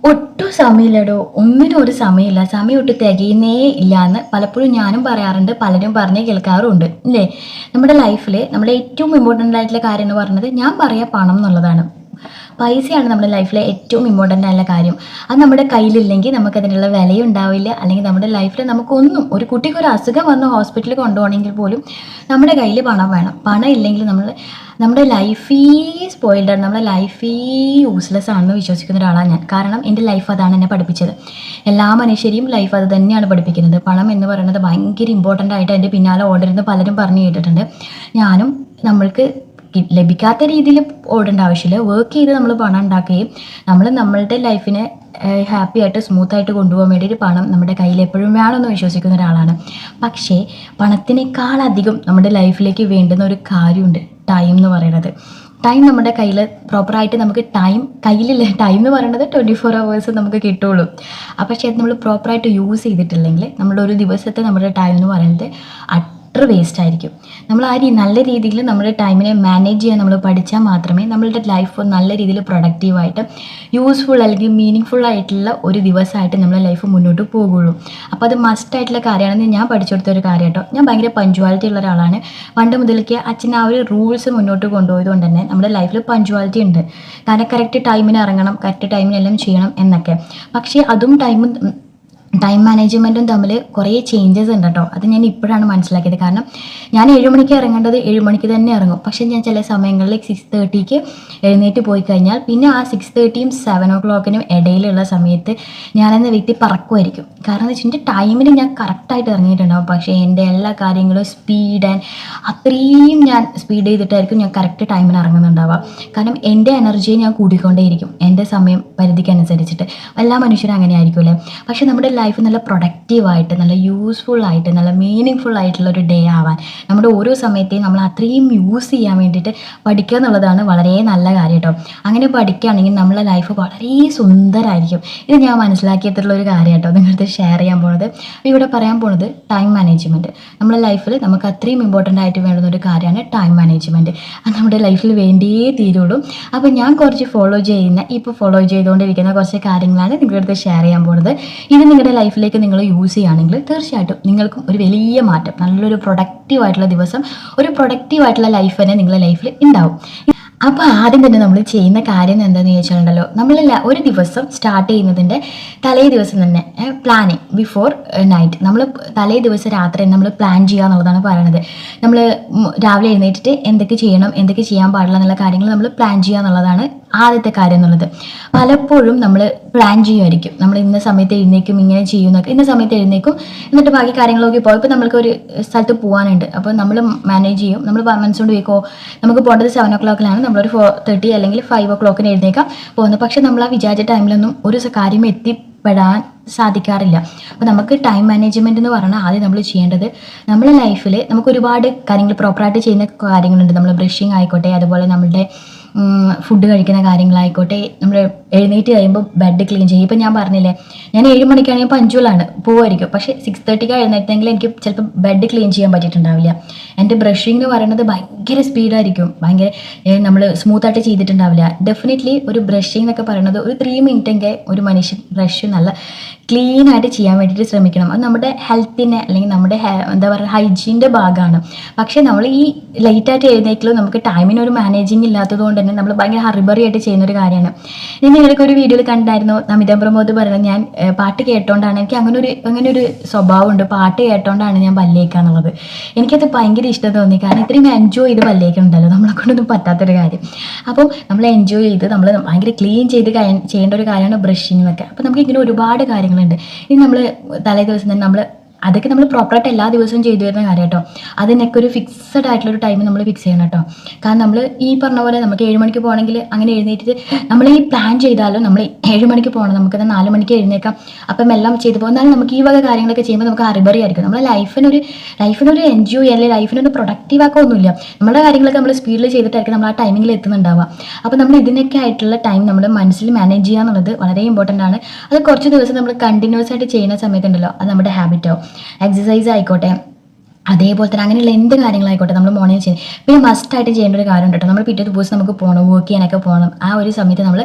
ഒട്ടും സമയമില്ലടോ. ഒന്നിനും ഒരു സമയമില്ല. സമയം ഒട്ട് തികയുന്നേ ഇല്ല എന്ന് പലപ്പോഴും ഞാനും പറയാറുണ്ട്, പലരും പറഞ്ഞ് കേൾക്കാറുമുണ്ട് ഇല്ലേ? നമ്മുടെ ലൈഫിൽ നമ്മുടെ ഏറ്റവും ഇമ്പോർട്ടൻ്റ് ആയിട്ടുള്ള കാര്യം എന്ന് പറയുന്നത് ഞാൻ പറയാ പണം എന്നുള്ളതാണ്. പൈസയാണ് നമ്മുടെ ലൈഫിലെ ഏറ്റവും ഇമ്പോർട്ടൻ്റ് ആയിട്ടുള്ള കാര്യം. അത് നമ്മുടെ കയ്യിലില്ലെങ്കിൽ നമുക്കതിനുള്ള വിലയും ഉണ്ടാവില്ല. അല്ലെങ്കിൽ നമ്മുടെ ലൈഫിൽ നമുക്കൊന്നും, ഒരു കുട്ടിക്ക് ഒരു അസുഖം വന്ന് ഹോസ്പിറ്റലിൽ കൊണ്ടുപോകണമെങ്കിൽ പോലും നമ്മുടെ കയ്യിൽ പണം വേണം. പണം ഇല്ലെങ്കിൽ നമ്മുടെ ലൈഫീ സ്പോയിൽഡാണ്, നമ്മുടെ ലൈഫീ യൂസ്ലെസ് ആണെന്ന് വിശ്വസിക്കുന്ന ഒരാളാണ് ഞാൻ. കാരണം എൻ്റെ ലൈഫ് അതാണ് എന്നെ പഠിപ്പിച്ചത്. എല്ലാ മനുഷ്യരെയും ലൈഫ് അത് തന്നെയാണ് പഠിപ്പിക്കുന്നത്. പണം എന്ന് പറയുന്നത് ഭയങ്കര ഇമ്പോർട്ടൻ്റ് ആയിട്ട് എൻ്റെ പിന്നാലെ ഓടരുന്ന് പലരും പറഞ്ഞു കേട്ടിട്ടുണ്ട്. ഞാനും നമ്മൾക്ക് ലഭിക്കാത്ത രീതിയിൽ ഓടേണ്ട ആവശ്യമില്ല. വർക്ക് ചെയ്ത് നമ്മൾ പണം ഉണ്ടാക്കുകയും നമ്മളുടെ ലൈഫിനെ ഹാപ്പി ആയിട്ട് സ്മൂത്ത് ആയിട്ട് കൊണ്ടുപോകാൻ വേണ്ടിയിട്ട് പണം നമ്മുടെ കയ്യിൽ എപ്പോഴും വേണമെന്ന് വിശ്വസിക്കുന്ന ഒരാളാണ്. പക്ഷേ പണത്തിനേക്കാളധികം നമ്മുടെ ലൈഫിലേക്ക് വേണ്ടുന്ന ഒരു കാര്യമുണ്ട്, ടൈം എന്ന് പറയുന്നത്. ടൈം നമ്മുടെ കയ്യിൽ പ്രോപ്പറായിട്ട് നമുക്ക് കയ്യിലില്ല. ടൈം എന്ന് പറയുന്നത് 24 hours നമുക്ക് കിട്ടുള്ളൂ. പക്ഷേ അത് നമ്മൾ പ്രോപ്പറായിട്ട് യൂസ് ചെയ്തിട്ടില്ലെങ്കിൽ നമ്മുടെ ഒരു ദിവസത്തെ നമ്മുടെ ടൈം എന്ന് പറയുന്നത് വേസ്റ്റ് ആയിരിക്കും. നമ്മൾ നല്ല രീതിയിൽ നമ്മുടെ ടൈമിനെ മാനേജ് ചെയ്യാൻ നമ്മൾ പഠിച്ചാൽ മാത്രമേ നമ്മളുടെ ലൈഫ് നല്ല രീതിയിൽ പ്രൊഡക്റ്റീവായിട്ട് യൂസ്ഫുൾ അല്ലെങ്കിൽ മീനിങ് ഫുൾ ആയിട്ടുള്ള ഒരു ദിവസമായിട്ട് നമ്മുടെ ലൈഫ് മുന്നോട്ട് പോകുള്ളൂ. അപ്പോൾ അത് മസ്റ്റ് ആയിട്ടുള്ള കാര്യമാണെന്ന് ഞാൻ പഠിച്ചെടുത്ത ഒരു കാര്യം കേട്ടോ. ഞാൻ ഭയങ്കര പഞ്ച്വാലിറ്റി ഉള്ള ഒരാളാണ്. പണ്ട് മുതൽക്ക് അച്ഛൻ ആ ഒരു റൂൾസ് മുന്നോട്ട് കൊണ്ടുപോയതുകൊണ്ട് തന്നെ നമ്മുടെ ലൈഫിൽ പഞ്ച്വാലിറ്റി ഉണ്ട്. കാരണം കറക്റ്റ് ടൈമിന് ഇറങ്ങണം, കറക്റ്റ് ടൈമിനെല്ലാം ചെയ്യണം എന്നൊക്കെ. പക്ഷേ അതും ടൈം മാനേജ്മെൻറ്റും തമ്മിൽ കുറേ ചേഞ്ചസ് ഉണ്ട് കേട്ടോ. അത് ഞാൻ ഇപ്പോഴാണ് മനസ്സിലാക്കിയത്. കാരണം ഞാൻ 7 മണിക്ക് ഇറങ്ങേണ്ടത് 7 മണിക്ക് തന്നെ ഇറങ്ങും. പക്ഷേ ഞാൻ ചില സമയങ്ങളിൽ 6:30 എഴുന്നേറ്റ് പോയി കഴിഞ്ഞാൽ പിന്നെ ആ 6:30 7 o'clock ഇടയിലുള്ള സമയത്ത് ഞാനെന്ന വ്യക്തി പറക്കുമായിരിക്കും. കാരണം എന്ന് വെച്ചിട്ടുണ്ടെങ്കിൽ ടൈമിന് ഞാൻ കറക്റ്റായിട്ട് ഇറങ്ങിയിട്ടുണ്ടാവും. പക്ഷേ എൻ്റെ എല്ലാ കാര്യങ്ങളും അത്രയും ഞാൻ സ്പീഡ് ചെയ്തിട്ടായിരിക്കും ഞാൻ കറക്റ്റ് ടൈമിന് ഇറങ്ങുന്നുണ്ടാവുക. കാരണം എൻ്റെ എനർജിയെ ഞാൻ കൂടിക്കൊണ്ടേയിരിക്കും എൻ്റെ സമയം പരിധിക്കനുസരിച്ചിട്ട്. എല്ലാ മനുഷ്യരും അങ്ങനെ ആയിരിക്കും അല്ലേ? പക്ഷേ നമ്മുടെ ലൈഫ് നല്ല പ്രൊഡക്റ്റീവായിട്ട്, നല്ല യൂസ്ഫുൾ ആയിട്ട്, നല്ല മീനിങ് ഫുൾ ആയിട്ടുള്ള ഒരു ഡേ ആവാൻ നമ്മുടെ ഓരോ സമയത്തെയും നമ്മൾ അത്രയും യൂസ് ചെയ്യാൻ വേണ്ടിയിട്ട് പഠിക്കുക എന്നുള്ളതാണ് വളരെ നല്ല കാര്യം കേട്ടോ. അങ്ങനെ പഠിക്കുകയാണെങ്കിൽ നമ്മളെ ലൈഫ് വളരെ സുന്ദരമായിരിക്കും. ഇത് ഞാൻ മനസ്സിലാക്കിയിട്ടുള്ള ഒരു കാര്യം കേട്ടോ നിങ്ങളുടെ ഷെയർ ചെയ്യാൻ പോകുന്നത്. ഇവിടെ പറയാൻ പോകുന്നത് ടൈം മാനേജ്മെൻറ്റ്. നമ്മുടെ ലൈഫിൽ നമുക്ക് അത്രയും ഇമ്പോർട്ടൻ്റ് ആയിട്ട് വേണ്ടുന്ന ഒരു കാര്യമാണ് ടൈം മാനേജ്മെൻറ്റ്. അത് നമ്മുടെ ലൈഫിൽ വേണ്ടിയേ തീരുള്ളൂ. അപ്പോൾ ഞാൻ കുറച്ച് ഇപ്പോൾ ഫോളോ ചെയ്തുകൊണ്ടിരിക്കുന്ന കുറച്ച് കാര്യങ്ങളാണ് നിങ്ങളുടെ അടുത്ത് ഷെയർ ചെയ്യാൻ പോകുന്നത്. ഇത് നിങ്ങളുടെ ലൈഫിലേക്ക് നിങ്ങൾ യൂസ് ചെയ്യുകയാണെങ്കിൽ തീർച്ചയായിട്ടും നിങ്ങൾക്കും ഒരു വലിയ മാറ്റം, നല്ലൊരു പ്രൊഡക്റ്റീവായിട്ടുള്ള ദിവസം, ഒരു പ്രൊഡക്റ്റീവായിട്ടുള്ള ലൈഫ് തന്നെ നിങ്ങളുടെ ലൈഫിൽ ഉണ്ടാവും. അപ്പോൾ ആദ്യം തന്നെ നമ്മൾ ചെയ്യുന്ന കാര്യം എന്താണെന്ന് ചോദിച്ചാലുണ്ടല്ലോ, ഒരു ദിവസം സ്റ്റാർട്ട് ചെയ്യുന്നതിൻ്റെ തലേ ദിവസം തന്നെ പ്ലാനിങ് ബിഫോർ നൈറ്റ്. നമ്മൾ തലേ ദിവസം രാത്രി നമ്മൾ പ്ലാൻ ചെയ്യുക എന്നുള്ളതാണ് പറയുന്നത്. നമ്മൾ രാവിലെ എഴുന്നേറ്റിട്ട് എന്തൊക്കെ ചെയ്യണം, എന്തൊക്കെ ചെയ്യാൻ പാടില്ല എന്നുള്ള കാര്യങ്ങൾ നമ്മൾ പ്ലാൻ ചെയ്യുക എന്നുള്ളതാണ് ആദ്യത്തെ കാര്യം എന്നുള്ളത്. പലപ്പോഴും നമ്മൾ പ്ലാൻ ചെയ്യുമായിരിക്കും, നമ്മൾ ഇന്ന സമയത്ത് എഴുന്നേക്കും, ഇങ്ങനെ ചെയ്യുന്നൊക്കെ, ഇന്ന സമയത്ത് എഴുന്നേക്കും, എന്നിട്ട് ബാക്കി കാര്യങ്ങളൊക്കെ പോകും. ഇപ്പോൾ നമ്മൾക്ക് ഒരു സ്ഥലത്ത് പോകാനുണ്ട്, അപ്പോൾ നമ്മൾ മാനേജ് ചെയ്യും. നമ്മൾ മനസ്സുകൊണ്ട് പോയിക്കോ, നമുക്ക് പോകേണ്ടത് 7 o'clock നമ്മളൊരു 4:30 അല്ലെങ്കിൽ 5 o'clock എഴുന്നേക്കാം പോകുന്നത്. പക്ഷെ നമ്മൾ ആ വിചാരിച്ച ടൈമിലൊന്നും ഒരു കാര്യം എത്തിപ്പെടാൻ സാധിക്കാറില്ല. അപ്പോൾ നമുക്ക് ടൈം മാനേജ്മെൻറ്റ് എന്ന് പറഞ്ഞാൽ ആദ്യം നമ്മൾ ചെയ്യേണ്ടത്, നമ്മുടെ ലൈഫിൽ നമുക്ക് ഒരുപാട് കാര്യങ്ങൾ പ്രോപ്പറായിട്ട് ചെയ്യുന്ന കാര്യങ്ങളുണ്ട്. നമ്മൾ ബ്രഷിങ് ആയിക്കോട്ടെ, അതുപോലെ നമ്മളുടെ ഫുഡ് കഴിക്കുന്ന കാര്യങ്ങളായിക്കോട്ടെ, നമ്മൾ എഴുന്നേറ്റ് കഴിയുമ്പോൾ ബെഡ് ക്ലീൻ ചെയ്യും. ഇപ്പം ഞാൻ പറഞ്ഞില്ലേ, ഞാൻ 7 മണിക്കാണെങ്കിൽ പഞ്ച്വലാണ് പോവുമായിരിക്കും. പക്ഷേ 6:30 എഴുന്നേറ്റെങ്കിൽ എനിക്ക് ചിലപ്പോൾ ബെഡ് ക്ലീൻ ചെയ്യാൻ പറ്റിയിട്ടുണ്ടാവില്ല. എൻ്റെ ബ്രഷിംഗ് എന്ന് പറയുന്നത് ഭയങ്കര സ്പീഡായിരിക്കും, നമ്മൾ സ്മൂത്തായിട്ട് ചെയ്തിട്ടുണ്ടാവില്ല. ഡെഫിനറ്റ്ലി ഒരു ബ്രഷിംഗ് എന്നൊക്കെ പറയുന്നത് ഒരു 3 മിനിറ്റെങ്കിൽ ഒരു മനുഷ്യൻ ബ്രഷ് നല്ല ക്ലീൻ ആയിട്ട് ചെയ്യാൻ വേണ്ടിയിട്ട് ശ്രമിക്കണം. അത് നമ്മുടെ ഹെൽത്തിനെ അല്ലെങ്കിൽ നമ്മുടെ ഹൈജീൻ്റെ ഭാഗമാണ്. പക്ഷേ നമ്മൾ ഈ ലേറ്റായിട്ട് എഴുന്നേക്കലും നമുക്ക് ടൈമിന് ഒരു മാനേജിങ് ഇല്ലാത്തത് കൊണ്ട് തന്നെ നമ്മൾ ഭയങ്കര ഹറിബറി ആയിട്ട് ചെയ്യുന്നൊരു കാര്യമാണ്. ഞാൻ നിങ്ങളൊക്കെ ഒരു വീഡിയോയിൽ കണ്ടായിരുന്നു, നമിത പ്രമോദ് പറയുന്നത്, ഞാൻ പാട്ട് കേട്ടോണ്ടാണ്, എനിക്ക് അങ്ങനെ ഒരു സ്വഭാവമുണ്ട്, പാട്ട് കേട്ടോണ്ടാണ് ഞാൻ പല്ലേക്കുക എന്നുള്ളത്. എനിക്കത് ഭയങ്കര ഇഷ്ടം തോന്നി. കാരണം ഇത്രയും എൻജോയ് ചെയ്ത് പല്ലേക്കുന്നുണ്ടല്ലോ, നമ്മളെ കൊണ്ടൊന്നും പറ്റാത്തൊരു കാര്യം. അപ്പോൾ നമ്മൾ എൻജോയ് ചെയ്ത് നമ്മൾ ഭയങ്കര ക്ലീൻ ചെയ്ത് ചെയ്യേണ്ട ഒരു കാര്യമാണ് ബ്രഷിംഗ് എന്നൊക്കെ. അപ്പോൾ നമുക്ക് ഇങ്ങനെ ഒരുപാട് കാര്യങ്ങളുണ്ട്. ഇനി നമ്മൾ തലേ ദിവസം തന്നെ അതൊക്കെ നമ്മൾ പ്രോപ്പറായിട്ട് എല്ലാ ദിവസവും ചെയ്തു വരുന്ന കാര്യം കേട്ടോ. അതിനൊക്കെ ഒരു ഫിക്സഡ് ആയിട്ടുള്ളൊരു ടൈം നമ്മൾ ഫിക്സ് ചെയ്യണം കേട്ടോ. കാരണം നമ്മൾ ഈ പറഞ്ഞ പോലെ നമുക്ക് 7 മണിക്ക് പോകണമെങ്കിൽ അങ്ങനെ എഴുന്നേറ്റിട്ട് നമ്മൾ ഈ പ്ലാൻ ചെയ്താലും നമ്മൾ 7 മണിക്ക് പോകണം, നമുക്കത് 4 മണിക്ക് എഴുന്നേക്കാം. അപ്പം എല്ലാം ചെയ്തു പോകുന്നാലും നമുക്ക് ഈ വക കാര്യങ്ങളൊക്കെ ചെയ്യുമ്പോൾ നമുക്ക് ഹറിബറി ആയിരിക്കും. നമ്മുടെ ലൈഫിനൊരു എൻജോയ് ചെയ്യാൻ, അല്ലെങ്കിൽ ലൈഫിനൊരു പ്രൊഡക്റ്റീവ് ആക്കൊന്നുമില്ല. നമ്മുടെ കാര്യങ്ങളൊക്കെ നമ്മൾ സ്പീഡിൽ ചെയ്തിട്ടായിരിക്കും നമ്മൾ ആ ടൈമിങ്ങിൽ എത്തുന്നുണ്ടാവുക. അപ്പോൾ നമ്മൾ ഇതിനൊക്കെ ആയിട്ടുള്ള ടൈം നമ്മൾ മനസ്സിൽ മാനേജ് ചെയ്യുക എന്നുള്ളത് വളരെ ഇമ്പോർട്ടൻ്റ് ആണ്. അത് കുറച്ച് ദിവസം നമ്മൾ കണ്ടിന്യൂസ് ആയിട്ട് ചെയ്യുന്ന സമയത്തുണ്ടല്ലോ, അത് നമ്മുടെ ഹാബിറ്റാവും. എക്സസൈസ് ആയിക്കോട്ടെ, അതേപോലെ തന്നെ അങ്ങനെയുള്ള എന്ത് കാര്യങ്ങളായിക്കോട്ടെ നമ്മൾ മോർണിംഗ് ചെയ്യും. പിന്നെ മസ്റ്റായിട്ട് ചെയ്യേണ്ട ഒരു കാര്യം കേട്ടോ, നമ്മൾ പിറ്റേ ദിവസം നമുക്ക് പോകണം, വർക്ക് ചെയ്യാനൊക്കെ പോകണം. ആ ഒരു സമയത്ത് നമ്മൾ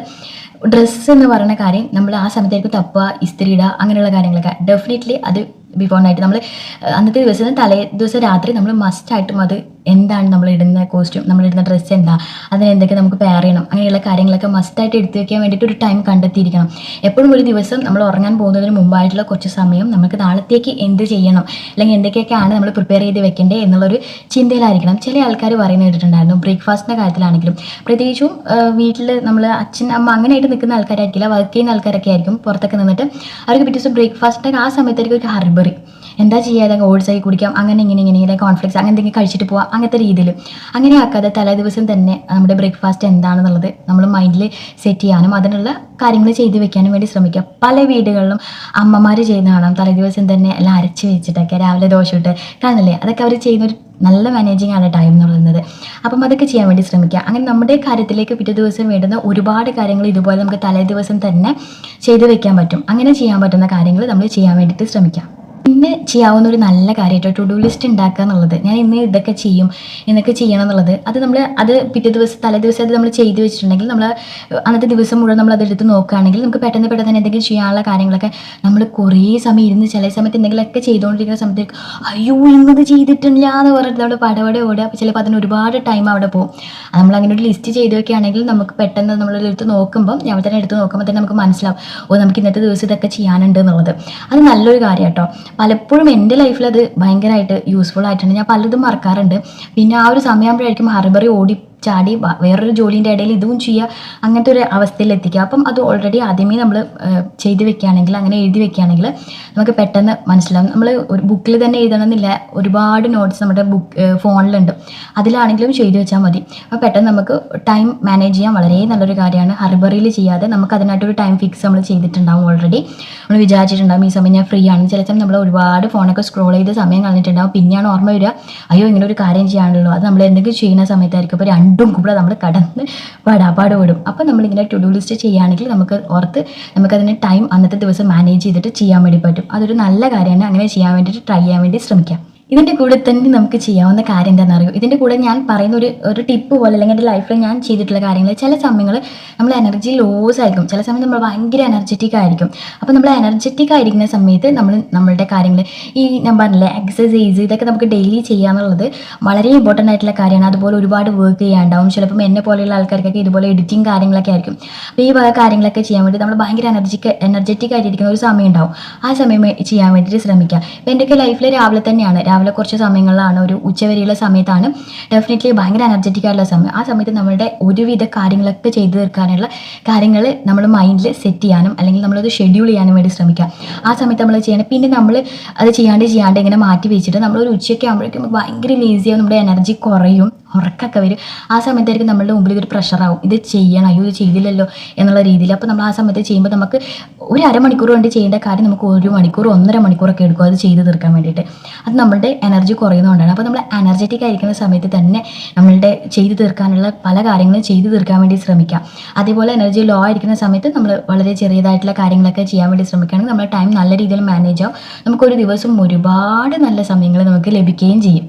ഡ്രസ്സ് എന്ന് പറയുന്ന കാര്യം നമ്മൾ ആ സമയത്തേക്ക് തപ്പുക, ഇസ്തിരി ഇടുക, അങ്ങനെയുള്ള കാര്യങ്ങളൊക്കെ ഡെഫിനറ്റ്ലി അത് ബിഫോർ നൈറ്റ് നമ്മൾ അന്നത്തെ ദിവസം തലേ ദിവസം രാത്രി നമ്മൾ മസ്റ്റായിട്ടും അത് എന്താണ് നമ്മൾ ഇടുന്ന കോസ്റ്റ്യൂം, നമ്മളിടുന്ന ഡ്രസ്സ് എന്താ, അതിന് എന്തൊക്കെ നമുക്ക് പെയർ ചെയ്യണം, അങ്ങനെയുള്ള കാര്യങ്ങളൊക്കെ മസ്റ്റായിട്ട് എടുത്തു വെക്കാൻ വേണ്ടിയിട്ട് ഒരു ടൈം കണ്ടെത്തിയിരിക്കണം. എപ്പോഴും ഒരു ദിവസം നമ്മൾ ഉറങ്ങാൻ പോകുന്നതിന് മുമ്പായിട്ടുള്ള കുറച്ച് സമയം നമുക്ക് നാളത്തേക്ക് എന്ത് ചെയ്യണം, അല്ലെങ്കിൽ എന്തൊക്കെയൊക്കെയാണ് നമ്മൾ പ്രിപ്പയർ ചെയ്ത് വെക്കേണ്ടത് എന്നുള്ളൊരു ചിന്തയിലായിരിക്കണം. ചില ആൾക്കാർ പറയുന്നത് കേട്ടിട്ടുണ്ടായിരുന്നു, ബ്രേക്ക്ഫാസ്റ്റിൻ്റെ കാര്യത്തിലാണെങ്കിലും പ്രത്യേകിച്ചും വീട്ടിൽ നമ്മൾ അച്ഛൻ അമ്മ അങ്ങനെയായിട്ട് നിൽക്കുന്ന ആൾക്കാരായിരിക്കില്ല, വർക്ക് ചെയ്യുന്ന ആൾക്കാരൊക്കെ ആയിരിക്കും പുറത്തൊക്കെ നിന്നിട്ട് അവർക്ക് പിറ്റേ ദിവസം ബ്രേക്ക്ഫാസ്റ്റിൻ്റെ ആ സമയത്തായിരിക്കും ഒരു ഹർബറി, എന്താ ചെയ്യാതെ ഓട്സ് ആയി കുടിക്കാം, അങ്ങനെ ഇങ്ങനെ കോൺഫ്ലെക്സ് അങ്ങനെ എന്തെങ്കിലും കഴിച്ചിട്ട് പോവാം, അങ്ങനത്തെ രീതിയിൽ അങ്ങനെ ആക്കാതെ തലേ ദിവസം തന്നെ നമ്മുടെ ബ്രേക്ക്ഫാസ്റ്റ് എന്താണെന്നുള്ളത് നമ്മൾ മൈൻഡിൽ സെറ്റ് ചെയ്യാനും അതിനുള്ള കാര്യങ്ങൾ ചെയ്ത് വെക്കാനും വേണ്ടി ശ്രമിക്കുക. പല വീടുകളിലും അമ്മമാർ ചെയ്യുന്ന കാണാം, തലേ ദിവസം തന്നെ എല്ലാം അരച്ച് വെച്ചിട്ടൊക്കെ രാവിലെ ദോശ ഇട്ട് കാണില്ലേ, അതൊക്കെ അവർ ചെയ്യുന്നൊരു നല്ല മാനേജിങ് ആണ് ടൈം എന്ന് പറയുന്നത്. അപ്പം അതൊക്കെ ചെയ്യാൻ വേണ്ടി ശ്രമിക്കുക. അങ്ങനെ നമ്മുടെ കാര്യത്തിലേക്ക് പിറ്റേ ദിവസം വേണ്ടുന്ന ഒരുപാട് കാര്യങ്ങൾ ഇതുപോലെ നമുക്ക് തലേ ദിവസം തന്നെ ചെയ്ത് വെക്കാൻ പറ്റും. അങ്ങനെ ചെയ്യാൻ പറ്റുന്ന കാര്യങ്ങൾ നമ്മൾ ചെയ്യാൻ വേണ്ടിയിട്ട് ശ്രമിക്കാം. പിന്നെ ചെയ്യാവുന്ന ഒരു നല്ല കാര്യമായിട്ട് ടു ഡു ലിസ്റ്റ് ഉണ്ടാക്കുക എന്നുള്ളത്. ഞാൻ ഇന്ന് ഇതൊക്കെ ചെയ്യും, ഇന്നൊക്കെ ചെയ്യണം എന്നുള്ളത്, അത് പിറ്റേ ദിവസം തലേ ദിവസം അത് നമ്മൾ ചെയ്ത് വെച്ചിട്ടുണ്ടെങ്കിൽ നമ്മൾ അന്നത്തെ ദിവസം മുഴുവൻ നമ്മൾ അതെടുത്ത് നോക്കുകയാണെങ്കിൽ നമുക്ക് പെട്ടെന്ന് തന്നെ എന്തെങ്കിലും ചെയ്യാനുള്ള കാര്യങ്ങളൊക്കെ നമ്മൾ കുറേ സമയം ഇരുന്ന് ചില സമയത്ത് എന്തെങ്കിലുമൊക്കെ ചെയ്തുകൊണ്ടിരിക്കുന്ന സമയത്തേക്ക് അയ്യോ ഇന്നത് ചെയ്തിട്ടില്ല എന്ന് പറഞ്ഞിട്ട് നമ്മൾ പടപടെ ഓടുക. അപ്പോൾ ചിലപ്പോൾ അതിന് ഒരുപാട് ടൈം അവിടെ പോകും. നമ്മൾ അങ്ങനെ ഒരു ലിസ്റ്റ് ചെയ്ത് വെക്കുകയാണെങ്കിൽ നമുക്ക് പെട്ടെന്ന് നമ്മളെടുത്ത് നോക്കുമ്പം ഞാൻ തന്നെ എടുത്ത് നോക്കുമ്പോൾ തന്നെ നമുക്ക് മനസ്സിലാവും, ഓ നമുക്ക് ഇന്നത്തെ ദിവസം ഇതൊക്കെ ചെയ്യാനുണ്ട് എന്നുള്ളത്. അത് നല്ലൊരു കാര്യം കേട്ടോ. പലപ്പോഴും എൻ്റെ ലൈഫിൽ അത് ഭയങ്കരമായിട്ട് യൂസ്ഫുൾ ആയിട്ടുണ്ട്. ഞാൻ പലതും മറക്കാറുണ്ട്. പിന്നെ ആ ഒരു സമയമാകുമ്പോഴായിരിക്കും ഹർബറി ഓടി ചാടി വേറൊരു ജോലിൻ്റെ ഇടയിൽ ഇതും ചെയ്യുക, അങ്ങനത്തെ ഒരു അവസ്ഥയിൽ എത്തിക്കുക. അപ്പം അത് ഓൾറെഡി ആദ്യമേ നമ്മൾ ചെയ്ത് വെക്കുകയാണെങ്കിൽ, അങ്ങനെ എഴുതി വെക്കുകയാണെങ്കിൽ നമുക്ക് പെട്ടെന്ന് മനസ്സിലാവും. നമ്മൾ ഒരു ബുക്കിൽ തന്നെ എഴുതണമെന്നില്ല, ഒരുപാട് നോട്ട്സ് നമ്മുടെ ഫോണിലുണ്ട്, അതിലാണെങ്കിലും ചെയ്തു വെച്ചാൽ മതി. അപ്പോൾ പെട്ടെന്ന് നമുക്ക് ടൈം മാനേജ് ചെയ്യാൻ വളരെ നല്ലൊരു കാര്യമാണ്. ഹർബറിയിൽ ചെയ്യാതെ നമുക്ക് അതിനായിട്ടൊരു ടൈം ഫിക്സ് നമ്മൾ ചെയ്തിട്ടുണ്ടാവും. ഓൾറെഡി നമ്മൾ വിചാരിച്ചിട്ടുണ്ടാവും ഈ സമയം ഞാൻ ഫ്രീ ആണ്. ചില സമയം നമ്മൾ ഒരുപാട് ഫോണൊക്കെ സ്ക്രോൾ ചെയ്ത് സമയം കളഞ്ഞിട്ടുണ്ടാവും. പിന്നെയാണ് ഓർമ്മ വരിക, അയ്യോ ഇങ്ങനെ ഒരു കാര്യം ചെയ്യാനുള്ളൂ. അത് നമ്മൾ എന്തെങ്കിലും ചെയ്യുന്ന സമയത്തായിരിക്കും ഇപ്പോൾ രണ്ടും കൂടെ നമ്മൾ കടന്ന് പാടാപാട് വിടും. അപ്പോൾ നമ്മളിങ്ങനെ ടു ഡു ലിസ്റ്റ് ചെയ്യുകയാണെങ്കിൽ നമുക്ക് ഓർത്ത് നമുക്കതിന് ടൈം അന്നത്തെ ദിവസം മാനേജ് ചെയ്തിട്ട് ചെയ്യാൻ വേണ്ടി പറ്റും. അതൊരു നല്ല കാര്യമാണ്. അങ്ങനെ ചെയ്യാൻ വേണ്ടിയിട്ട് ട്രൈ ചെയ്യാൻ വേണ്ടി ശ്രമിക്കാം. ഇതിൻ്റെ കൂടെ തന്നെ നമുക്ക് ചെയ്യാവുന്ന കാര്യം എന്താണെന്ന് അറിയോ, ഇതിൻ്റെ കൂടെ ഞാൻ പറയുന്ന ഒരു ടിപ്പ് പോലെ അല്ലെങ്കിൽ എൻ്റെ ലൈഫിൽ ഞാൻ ചെയ്തിട്ടുള്ള കാര്യങ്ങൾ, ചില സമയങ്ങൾ നമ്മൾ എനർജി ലോസ് ആയിരിക്കും, ചില സമയം നമ്മൾ ഭയങ്കര എനർജറ്റിക് ആയിരിക്കും. അപ്പോൾ നമ്മൾ എനർജറ്റിക് ആയിരിക്കുന്ന സമയത്ത് നമ്മളുടെ കാര്യങ്ങൾ ഈ ഞാൻ പറഞ്ഞില്ലേ എക്സസൈസ്, ഇതൊക്കെ നമുക്ക് ഡെയിലി ചെയ്യാന്നുള്ളത് വളരെ ഇമ്പോർട്ടൻ്റ് ആയിട്ടുള്ള കാര്യമാണ്. അതുപോലെ ഒരുപാട് വർക്ക് ചെയ്യാണ്ടാവും. ചിലപ്പം എന്നെ പോലെയുള്ള ആൾക്കാർക്കൊക്കെ ഇതുപോലെ എഡിറ്റിംഗ് കാര്യങ്ങളൊക്കെ ആയിരിക്കും. അപ്പോൾ ഈ വക കാര്യങ്ങളൊക്കെ ചെയ്യാൻ വേണ്ടി നമ്മൾ ഭയങ്കര എനർജറ്റിക് ആയിട്ടിരിക്കുന്ന ഒരു സമയം ഉണ്ടാവും. ആ സമയം ചെയ്യാൻ വേണ്ടിയിട്ട് ശ്രമിക്കുക. അപ്പോൾ എൻ്റെയൊക്കെ ലൈഫിൽ രാവിലെ തന്നെയാണ്, രാവിലെ കുറച്ച് സമയങ്ങളിലാണ്, ഒരു ഉച്ചവരെയുള്ള സമയത്താണ് ഡെഫിനറ്റ്ലി ഭയങ്കര എനർജറ്റിക് ആയിട്ടുള്ള സമയം. ആ സമയത്ത് നമ്മുടെ ഒരുവിധ കാര്യങ്ങളൊക്കെ ചെയ്തു തീർക്കാനുള്ള കാര്യങ്ങൾ നമ്മൾ മൈൻഡിൽ സെറ്റ് ചെയ്യാനും അല്ലെങ്കിൽ നമ്മളത് ഷെഡ്യൂൾ ചെയ്യാനും വേണ്ടി ശ്രമിക്കാം. ആ സമയത്ത് നമ്മൾ ചെയ്യണം. പിന്നെ നമ്മൾ അത് ചെയ്യാണ്ട് ഇങ്ങനെ മാറ്റി വെച്ചിട്ട് നമ്മളൊരു ഉച്ചയൊക്കെ ആകുമ്പോഴേക്കും ഭയങ്കര ലേസിയാവും, നമ്മുടെ എനർജി കുറയും, ഉറക്കൊക്കെ വരും. ആ സമയത്തായിരിക്കും നമ്മളുടെ മുമ്പിൽ ഇതൊരു പ്രഷറാവും, ഇത് ചെയ്യണം, അയ്യോ ഇത് ചെയ്തില്ലല്ലോ എന്നുള്ള രീതിയിൽ. അപ്പോൾ നമ്മൾ ആ സമയത്ത് ചെയ്യുമ്പോൾ നമുക്ക് ഒരു അരമണിക്കൂർ കൊണ്ട് ചെയ്യേണ്ട കാര്യം നമുക്ക് 1 മണിക്കൂർ 1.5 മണിക്കൂറൊക്കെ എടുക്കും അത് ചെയ്ത് തീർക്കാൻ വേണ്ടിയിട്ട്. അത് നമ്മളുടെ എനർജി കുറയുന്നതുകൊണ്ടാണ്. അപ്പോൾ നമ്മൾ എനർജറ്റിക് ആയിരിക്കുന്ന സമയത്ത് തന്നെ നമ്മളുടെ ചെയ്തു തീർക്കാനുള്ള പല കാര്യങ്ങളും ചെയ്തു തീർക്കാൻ വേണ്ടി ശ്രമിക്കാം. അതേപോലെ എനർജി ലോ ആയിരിക്കുന്ന സമയത്ത് നമ്മൾ വളരെ ചെറിയതായിട്ടുള്ള കാര്യങ്ങളൊക്കെ ചെയ്യാൻ വേണ്ടി ശ്രമിക്കുകയാണെങ്കിൽ നമ്മുടെ ടൈം നല്ല രീതിയിൽ മാനേജ് ആവും. നമുക്കൊരു ദിവസം ഒരുപാട് നല്ല സമയങ്ങൾ നമുക്ക് ലഭിക്കുകയും ചെയ്യും.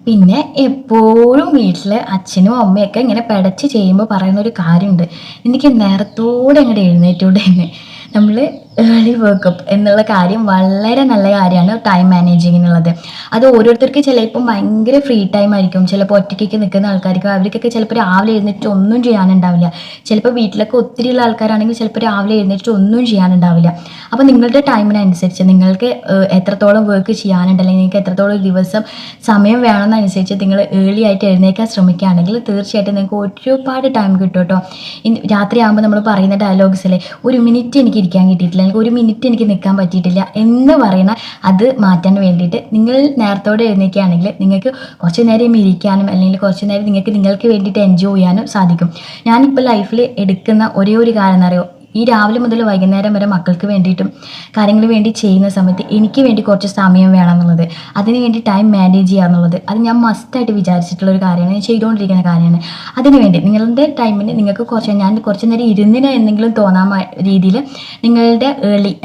പിന്നെ എപ്പോഴും വീട്ടിൽ അച്ഛനും അമ്മയൊക്കെ ഇങ്ങനെ പിടച്ച് ചെയ്യുമ്പോൾ പറയുന്നൊരു കാര്യമുണ്ട്, എനിക്ക് നേരത്തോടെ അങ്ങോട്ട് എഴുന്നേറ്റൂടെ എന്ന്. നമ്മൾ ഏർലി വേക്കപ്പ് എന്നുള്ള കാര്യം വളരെ നല്ല കാര്യമാണ് ടൈം മാനേജിങ്ങിനുള്ളത്. അത് ഓരോരുത്തർക്ക് ചിലപ്പം ഭയങ്കര ഫ്രീ ടൈം ആയിരിക്കും. ചിലപ്പോൾ ഒറ്റയ്ക്കൊക്കെ നിൽക്കുന്ന ആൾക്കാർക്ക് അവർക്കൊക്കെ ചിലപ്പോൾ രാവിലെ എഴുന്നേറ്റ് ഒന്നും ചെയ്യാനുണ്ടാവില്ല. ചിലപ്പോൾ വീട്ടിലൊക്കെ ഒത്തിരിയുള്ള ആൾക്കാരാണെങ്കിൽ ചിലപ്പോൾ രാവിലെ എഴുന്നേറ്റ് ഒന്നും ചെയ്യാനുണ്ടാവില്ല. അപ്പോൾ നിങ്ങളുടെ ടൈമിനനുസരിച്ച് നിങ്ങൾക്ക് എത്രത്തോളം വർക്ക് ചെയ്യാനുണ്ട് അല്ലെങ്കിൽ നിങ്ങൾക്ക് എത്രത്തോളം ദിവസം സമയം വേണമെന്നനുസരിച്ച് നിങ്ങൾ ഏർലി ആയിട്ട് എഴുന്നേൽക്കാൻ ശ്രമിക്കുകയാണെങ്കിൽ തീർച്ചയായിട്ടും നിങ്ങൾക്ക് ഒരുപാട് ടൈം കിട്ടും കേട്ടോ. രാത്രിയാകുമ്പോൾ നമ്മൾ പറയുന്ന ഡയലോഗ്സിലെ 1 മിനിറ്റ് എനിക്ക് ഇരിക്കാൻ കിട്ടിയിട്ടില്ല, അല്ലെങ്കിൽ 1 മിനിറ്റ് എനിക്ക് നിൽക്കാൻ പറ്റിയിട്ടില്ല എന്ന് പറയുന്ന അത് മാറ്റാൻ വേണ്ടിയിട്ട് നിങ്ങൾ നേരത്തോടെ എഴുന്നേൽക്കുകയാണെങ്കിൽ നിങ്ങൾക്ക് കുറച്ച് നേരം ഇരിക്കാനും അല്ലെങ്കിൽ കുറച്ച് നേരം നിങ്ങൾക്ക് വേണ്ടിയിട്ട് എൻജോയ് ചെയ്യാനും സാധിക്കും. ഞാനിപ്പോൾ ലൈഫിൽ എടുക്കുന്ന ഒരേ ഒരു കാരണം എന്നറിയോ, ഈ രാവിലെ മുതൽ വൈകുന്നേരം വരെ മക്കൾക്ക് വേണ്ടിയിട്ടും കാര്യങ്ങൾ വേണ്ടി ചെയ്യുന്ന സമയത്ത് എനിക്ക് വേണ്ടി കുറച്ച് സമയം വേണം എന്നുള്ളത്, അതിന് വേണ്ടി ടൈം മാനേജ് ചെയ്യുക എന്നുള്ളത്, അത് ഞാൻ മസ്റ്റായിട്ട് വിചാരിച്ചിട്ടുള്ള ഒരു കാര്യമാണ്, ഞാൻ ചെയ്തുകൊണ്ടിരിക്കുന്ന കാര്യമാണ്. അതിനുവേണ്ടി നിങ്ങളുടെ ടൈമിന് നിങ്ങൾക്ക് കുറച്ച് നേരം ഇരുന്നിന് എന്തെങ്കിലും തോന്നാൻ രീതിയിൽ നിങ്ങളുടെ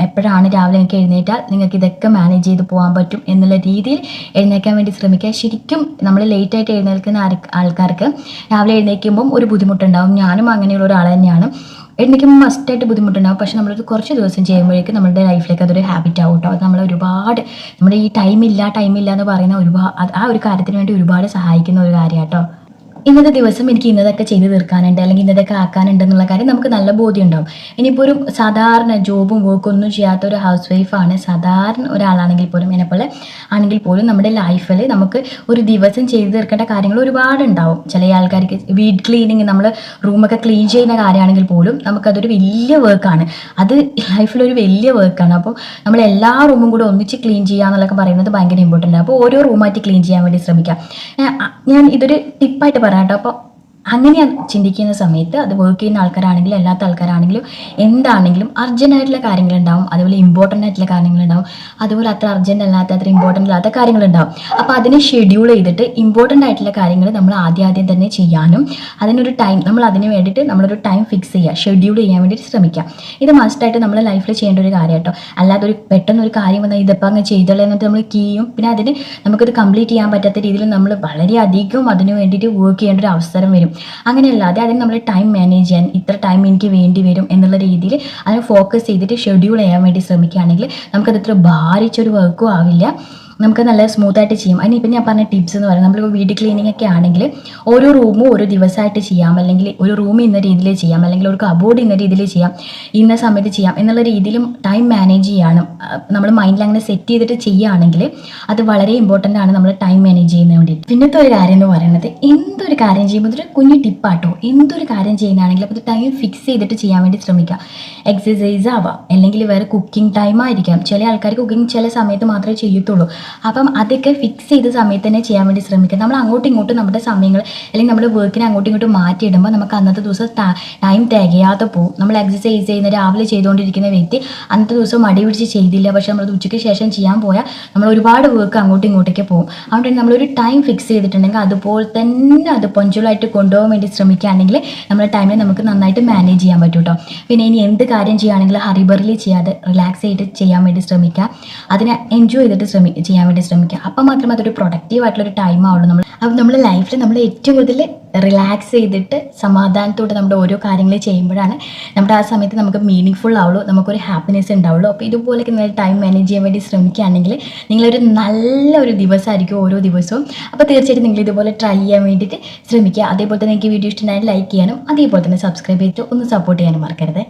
എപ്പോഴാണ് രാവിലെ എനിക്ക് എഴുന്നേറ്റാൽ നിങ്ങൾക്ക് ഇതൊക്കെ മാനേജ് ചെയ്ത് പോകാൻ പറ്റും എന്നുള്ള രീതിയിൽ എഴുന്നേൽക്കാൻ വേണ്ടി ശ്രമിക്കുക. ശരിക്കും നമ്മൾ ലേറ്റായിട്ട് എഴുന്നേൽക്കുന്ന ആൾക്കാർക്ക് രാവിലെ എഴുന്നേൽക്കുമ്പം ഒരു ബുദ്ധിമുട്ടുണ്ടാവും. ഞാനും അങ്ങനെയുള്ള ഒരാൾ തന്നെയാണ്. എഴുന്നേൽക്കുമ്പോൾ മസ്റ്റായിട്ട് ബുദ്ധിമുട്ടുണ്ടാവും. പക്ഷെ നമ്മളത് കുറച്ച് ദിവസം ചെയ്യുമ്പോഴേക്കും നമ്മുടെ ലൈഫിലേക്ക് അതൊരു ഹാബിറ്റ് ആവും കേട്ടോ. അത് നമ്മൾ ഒരുപാട് നമ്മുടെ ഈ ടൈമില്ല എന്ന് പറയുന്ന ആ ഒരു കാര്യത്തിന് വേണ്ടി ഒരുപാട് സഹായിക്കുന്ന ഒരു കാര്യം കേട്ടോ. ഇന്നത്തെ ദിവസം എനിക്ക് ഇന്നതൊക്കെ ചെയ്ത് തീർക്കാനുണ്ട്, അല്ലെങ്കിൽ ഇന്നതൊക്കെ ആക്കാനുണ്ട് എന്നുള്ള കാര്യം നമുക്ക് നല്ല ബോധ്യം ഉണ്ടാവും. ഇനിയിപ്പോൾ ഒരു സാധാരണ ജോബും വർക്കും ഒന്നും ചെയ്യാത്ത ഒരു ഹൗസ് വൈഫാണ്, സാധാരണ ഒരാളാണെങ്കിൽ പോലും, എന്നെപ്പോലെ ആണെങ്കിൽ പോലും നമ്മുടെ ലൈഫിൽ നമുക്ക് ഒരു ദിവസം ചെയ്ത് തീർക്കേണ്ട കാര്യങ്ങൾ ഒരുപാടുണ്ടാവും. ചില ആൾക്കാർക്ക് വീട് ക്ലീനിങ്, നമ്മൾ റൂമൊക്കെ ക്ലീൻ ചെയ്യുന്ന കാര്യമാണെങ്കിൽ പോലും നമുക്കതൊരു വലിയ വർക്കാണ്, അത് ലൈഫിലൊരു വലിയ വർക്കാണ്. അപ്പോൾ നമ്മൾ എല്ലാ റൂമും കൂടെ ഒന്നിച്ച് ക്ലീൻ ചെയ്യുക എന്നുള്ളതൊക്കെ പറയുന്നത് ഭയങ്കര ഇമ്പോർട്ടൻ്റ് ആണ്. അപ്പോൾ ഓരോ റൂമായിട്ട് ക്ലീൻ ചെയ്യാൻ വേണ്ടി ശ്രമിക്കാം. ഞാൻ ഇതൊരു ടിപ്പായിട്ട് പറയാം കേട്ടോ. അപ്പോൾ അങ്ങനെ ചിന്തിക്കുന്ന സമയത്ത് അത് വർക്ക് ചെയ്യുന്ന ആൾക്കാരാണെങ്കിലും അല്ലാത്ത ആൾക്കാരാണെങ്കിലും എന്താണെങ്കിലും അർജൻറ്റായിട്ടുള്ള കാര്യങ്ങളുണ്ടാവും, അതുപോലെ ഇമ്പോർട്ടൻ്റ് ആയിട്ടുള്ള കാര്യങ്ങളുണ്ടാവും, അതുപോലെ അത്ര അർജൻറ്റ് അല്ലാത്ത അത്ര ഇമ്പോർട്ടൻ്റ് അല്ലാത്ത കാര്യങ്ങളുണ്ടാവും. അപ്പോൾ അതിനെ ഷെഡ്യൂൾ ചെയ്തിട്ട് ഇമ്പോർട്ടൻ്റ് ആയിട്ടുള്ള കാര്യങ്ങൾ നമ്മൾ ആദ്യം തന്നെ ചെയ്യാനും അതിനൊരു ടൈം, നമ്മൾ അതിന് വേണ്ടിയിട്ട് നമ്മളൊരു ടൈം ഫിക്സ് ചെയ്യുക, ഷെഡ്യൂൾ ചെയ്യാൻ വേണ്ടിയിട്ട് ശ്രമിക്കുക. ഇത് മസ്റ്റായിട്ട് നമ്മൾ ലൈഫിൽ ചെയ്യേണ്ട ഒരു കാര്യം കേട്ടോ. അല്ലാതെ ഒരു പെട്ടെന്നൊരു കാര്യം വന്നാൽ ഇതിപ്പോൾ അങ്ങ് ചെയ്തോളൂ എന്നിട്ട് നമ്മൾ ചെയ്യും, പിന്നെ അതിന് നമുക്കത് കംപ്ലീറ്റ് ചെയ്യാൻ പറ്റാത്ത രീതിയിൽ നമ്മൾ വളരെയധികം അതിന് വേണ്ടിയിട്ട് വർക്ക് ചെയ്യേണ്ട ഒരു അവസരം വരും. അങ്ങനെയല്ലാതെ അതിന് നമ്മൾ ടൈം മാനേജ് ചെയ്യാൻ ഇത്ര ടൈം എനിക്ക് വേണ്ടി വരും എന്നുള്ള രീതിയിൽ അതിനെ ഫോക്കസ് ചെയ്തിട്ട് ഷെഡ്യൂൾ ചെയ്യാൻ വേണ്ടി ശ്രമിക്കുകയാണെങ്കിൽ നമുക്കത് ഇത്ര ഭാരിച്ചൊരു വർക്കും ആവില്ല, നമുക്ക് നല്ല സ്മൂത്തായിട്ട് ചെയ്യാം. അതിനിപ്പോൾ ഞാൻ പറഞ്ഞ ടിപ്സ് എന്ന് പറയുന്നത്, നമ്മളിപ്പോൾ വീട് ക്ലീനിങ് ഒക്കെ ആണെങ്കിൽ ഓരോ റൂമും ഓരോ ദിവസമായിട്ട് ചെയ്യാം, അല്ലെങ്കിൽ ഒരു റൂം ഇന്ന രീതിയിൽ ചെയ്യാം, അല്ലെങ്കിൽ ഒരു കബോർഡ് ഇന്ന രീതിയിൽ ചെയ്യാം, ഇന്ന സമയത്ത് ചെയ്യാം എന്നുള്ള രീതിയിലും ടൈം മാനേജ് ചെയ്യാനും നമ്മൾ മൈൻഡിൽ അങ്ങനെ സെറ്റ് ചെയ്തിട്ട് ചെയ്യുകയാണെങ്കിൽ അത് വളരെ ഇമ്പോർട്ടൻ്റ് ആണ് നമ്മൾ ടൈം മാനേജ് ചെയ്യുന്നതിന് വേണ്ടി. പിന്നത്തെ ഒരു കാര്യം എന്ന് പറയുന്നത്, എന്തൊരു കാര്യം ചെയ്യുമ്പോൾ ഇതൊരു കുഞ്ഞു ടിപ്പാട്ടോ, എന്തൊരു കാര്യം ചെയ്യുന്നതാണെങ്കിൽ അപ്പോൾ ടൈം ഫിക്സ് ചെയ്തിട്ട് ചെയ്യാൻ വേണ്ടി ശ്രമിക്കുക. എക്സസൈസ് ആവാം, അല്ലെങ്കിൽ വേറെ കുക്കിംഗ് ടൈം ആയിരിക്കാം. ചില ആൾക്കാർ കുക്കിംഗ് ചില സമയത്ത് മാത്രമേ ചെയ്യത്തുള്ളൂ. അപ്പം അതൊക്കെ ഫിക്സ് ചെയ്ത സമയത്ത് തന്നെ ചെയ്യാൻ വേണ്ടി ശ്രമിക്കുക. നമ്മൾ അങ്ങോട്ടും ഇങ്ങോട്ടും നമ്മുടെ സമയങ്ങൾ അല്ലെങ്കിൽ നമ്മുടെ വർക്കിനെ അങ്ങോട്ടും ഇങ്ങോട്ടും മാറ്റിയിടുമ്പോൾ നമുക്ക് അന്നത്തെ ദിവസം ടൈം തികയാതെ പോകും. നമ്മൾ എക്സസൈസ് ചെയ്യുന്ന രാവിലെ ചെയ്തുകൊണ്ടിരിക്കുന്ന വ്യക്തി അന്നത്തെ ദിവസം മടി പിടിച്ച് ചെയ്തില്ല, പക്ഷേ നമ്മളത് ഉച്ചയ്ക്ക് ശേഷം ചെയ്യാൻ പോയാൽ നമ്മൾ ഒരുപാട് വർക്ക് അങ്ങോട്ടും ഇങ്ങോട്ടേക്ക് പോകും. അതുകൊണ്ട് നമ്മളൊരു ടൈം ഫിക്സ് ചെയ്തിട്ടുണ്ടെങ്കിൽ അതുപോലെ തന്നെ അത് പഞ്ച്വലായിട്ട് കൊണ്ടുപോകാൻ വേണ്ടി ശ്രമിക്കുകയാണെങ്കിൽ നമ്മുടെ ടൈമിൽ നമുക്ക് നന്നായിട്ട് മാനേജ് ചെയ്യാൻ പറ്റും കേട്ടോ. പിന്നെ ഇനി എന്ത് കാര്യം ചെയ്യുകയാണെങ്കിലും ഹറിബറിലി ചെയ്യാതെ റിലാക്സ് ചെയ്തിട്ട് ചെയ്യാൻ വേണ്ടി ശ്രമിക്കുക, അതിനെ എൻജോയ് ചെയ്തിട്ട് ചെയ്യാൻ വേണ്ടി ശ്രമിക്കുക. അപ്പം മാത്രമേ അതൊരു പ്രൊഡക്റ്റീവ് ആയിട്ടുള്ളൊരു ടൈം ആവുള്ളൂ. അപ്പം നമ്മുടെ ലൈഫിൽ നമ്മൾ ഏറ്റവും കൂടുതൽ റിലാക്സ് ചെയ്തിട്ട് സമാധാനത്തോടെ നമ്മുടെ ഓരോ കാര്യങ്ങൾ ചെയ്യുമ്പോഴാണ് നമ്മുടെ ആ സമയത്ത് നമുക്ക് മീനിങ് ഫുൾ ആവുള്ളൂ, നമുക്കൊരു ഹാപ്പിനെസ് ഉണ്ടാവുള്ളൂ. അപ്പോൾ ഇതുപോലെയൊക്കെ നിങ്ങൾ ടൈം മാനേജ് ചെയ്യാൻ വേണ്ടി ശ്രമിക്കുകയാണെങ്കിൽ നിങ്ങളൊരു നല്ലൊരു ദിവസമായിരിക്കും ഓരോ ദിവസവും. അപ്പോൾ തീർച്ചയായിട്ടും നിങ്ങൾ ഇതുപോലെ ട്രൈ ചെയ്യാൻ വേണ്ടിയിട്ട് ശ്രമിക്കുക. അതേപോലെ തന്നെ എനിക്ക് വീഡിയോ ഇഷ്ടമായാലും ലൈക്ക് ചെയ്യാനും അതേപോലെ തന്നെ സബ്സ്ക്രൈബ് ചെയ്തിട്ട് ഒന്ന് സപ്പോർട്ട് ചെയ്യാനും മറക്കരുത്.